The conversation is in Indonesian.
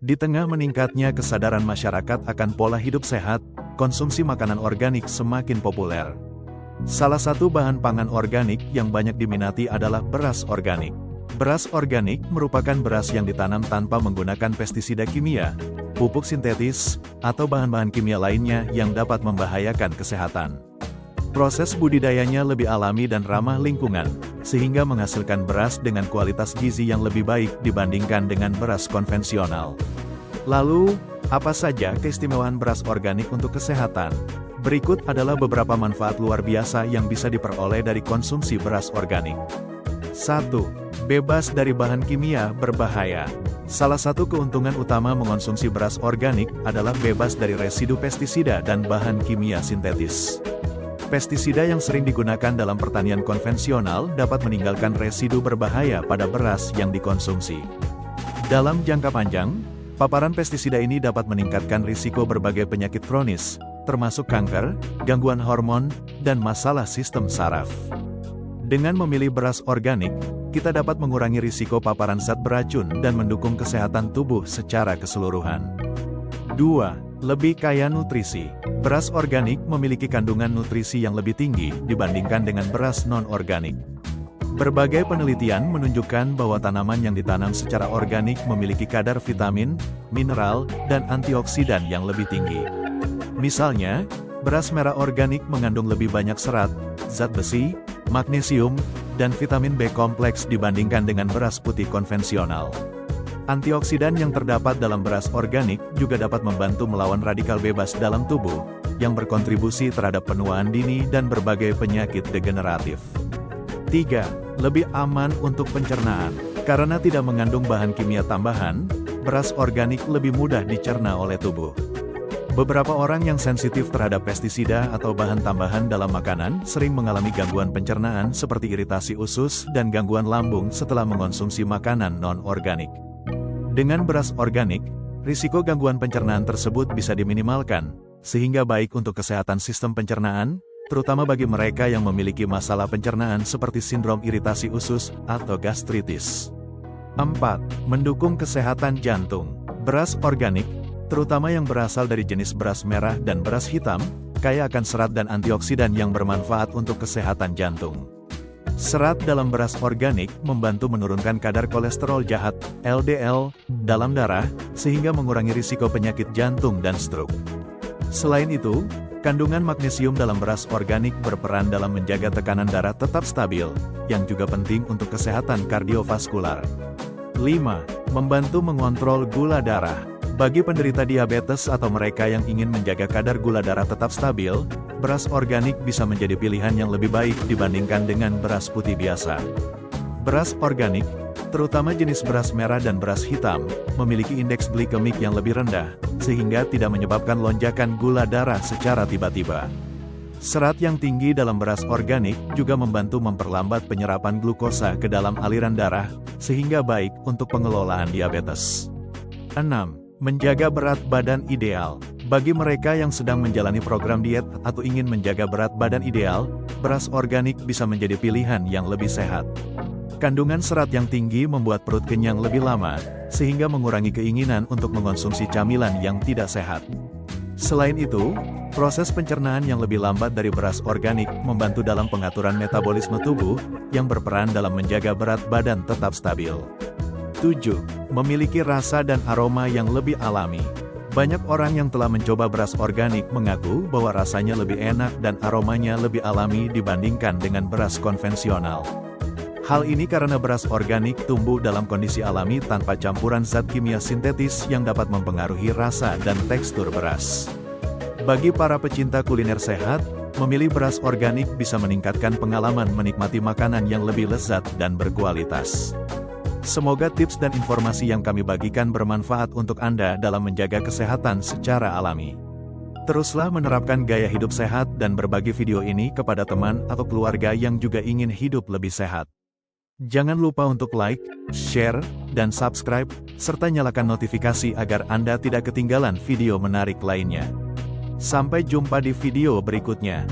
Di tengah meningkatnya kesadaran masyarakat akan pola hidup sehat, konsumsi makanan organik semakin populer. Salah satu bahan pangan organik yang banyak diminati adalah beras organik. Beras organik merupakan beras yang ditanam tanpa menggunakan pestisida kimia, pupuk sintetis, atau bahan-bahan kimia lainnya yang dapat membahayakan kesehatan. Proses budidayanya lebih alami dan ramah lingkungan, sehingga menghasilkan beras dengan kualitas gizi yang lebih baik dibandingkan dengan beras konvensional. Lalu, apa saja keistimewaan beras organik untuk kesehatan? Berikut adalah beberapa manfaat luar biasa yang bisa diperoleh dari konsumsi beras organik. 1. Bebas dari bahan kimia berbahaya. Salah satu keuntungan utama mengonsumsi beras organik adalah bebas dari residu pestisida dan bahan kimia sintetis. Pestisida yang sering digunakan dalam pertanian konvensional dapat meninggalkan residu berbahaya pada beras yang dikonsumsi. Dalam jangka panjang, paparan pestisida ini dapat meningkatkan risiko berbagai penyakit kronis, termasuk kanker, gangguan hormon, dan masalah sistem saraf. Dengan memilih beras organik, kita dapat mengurangi risiko paparan zat beracun dan mendukung kesehatan tubuh secara keseluruhan. 2. Lebih kaya nutrisi. Beras organik memiliki kandungan nutrisi yang lebih tinggi dibandingkan dengan beras non-organik. Berbagai penelitian menunjukkan bahwa tanaman yang ditanam secara organik memiliki kadar vitamin, mineral, dan antioksidan yang lebih tinggi. Misalnya, beras merah organik mengandung lebih banyak serat, zat besi, magnesium, dan vitamin B kompleks dibandingkan dengan beras putih konvensional. Antioksidan yang terdapat dalam beras organik juga dapat membantu melawan radikal bebas dalam tubuh, yang berkontribusi terhadap penuaan dini dan berbagai penyakit degeneratif. 3. Lebih aman untuk pencernaan. Karena tidak mengandung bahan kimia tambahan, beras organik lebih mudah dicerna oleh tubuh. Beberapa orang yang sensitif terhadap pestisida atau bahan tambahan dalam makanan sering mengalami gangguan pencernaan seperti iritasi usus dan gangguan lambung setelah mengonsumsi makanan non-organik. Dengan beras organik, risiko gangguan pencernaan tersebut bisa diminimalkan, sehingga baik untuk kesehatan sistem pencernaan, terutama bagi mereka yang memiliki masalah pencernaan seperti sindrom iritasi usus atau gastritis. 4. Mendukung kesehatan jantung. Beras organik, terutama yang berasal dari jenis beras merah dan beras hitam, kaya akan serat dan antioksidan yang bermanfaat untuk kesehatan jantung. Serat dalam beras organik membantu menurunkan kadar kolesterol jahat, LDL, dalam darah, sehingga mengurangi risiko penyakit jantung dan stroke. Selain itu, kandungan magnesium dalam beras organik berperan dalam menjaga tekanan darah tetap stabil, yang juga penting untuk kesehatan kardiovaskular. 5. Membantu mengontrol gula darah. Bagi penderita diabetes atau mereka yang ingin menjaga kadar gula darah tetap stabil, beras organik bisa menjadi pilihan yang lebih baik dibandingkan dengan beras putih biasa. Beras organik, terutama jenis beras merah dan beras hitam, memiliki indeks glikemik yang lebih rendah, sehingga tidak menyebabkan lonjakan gula darah secara tiba-tiba. Serat yang tinggi dalam beras organik juga membantu memperlambat penyerapan glukosa ke dalam aliran darah, sehingga baik untuk pengelolaan diabetes. 6. Menjaga berat badan ideal. Bagi mereka yang sedang menjalani program diet atau ingin menjaga berat badan ideal, beras organik bisa menjadi pilihan yang lebih sehat. Kandungan serat yang tinggi membuat perut kenyang lebih lama, sehingga mengurangi keinginan untuk mengonsumsi camilan yang tidak sehat. Selain itu, proses pencernaan yang lebih lambat dari beras organik membantu dalam pengaturan metabolisme tubuh, yang berperan dalam menjaga berat badan tetap stabil. 7. Memiliki rasa dan aroma yang lebih alami. Banyak orang yang telah mencoba beras organik mengaku bahwa rasanya lebih enak dan aromanya lebih alami dibandingkan dengan beras konvensional. Hal ini karena beras organik tumbuh dalam kondisi alami tanpa campuran zat kimia sintetis yang dapat mempengaruhi rasa dan tekstur beras. Bagi para pecinta kuliner sehat, memilih beras organik bisa meningkatkan pengalaman menikmati makanan yang lebih lezat dan berkualitas. Semoga tips dan informasi yang kami bagikan bermanfaat untuk Anda dalam menjaga kesehatan secara alami. Teruslah menerapkan gaya hidup sehat dan berbagi video ini kepada teman atau keluarga yang juga ingin hidup lebih sehat. Jangan lupa untuk like, share, dan subscribe, serta nyalakan notifikasi agar Anda tidak ketinggalan video menarik lainnya. Sampai jumpa di video berikutnya.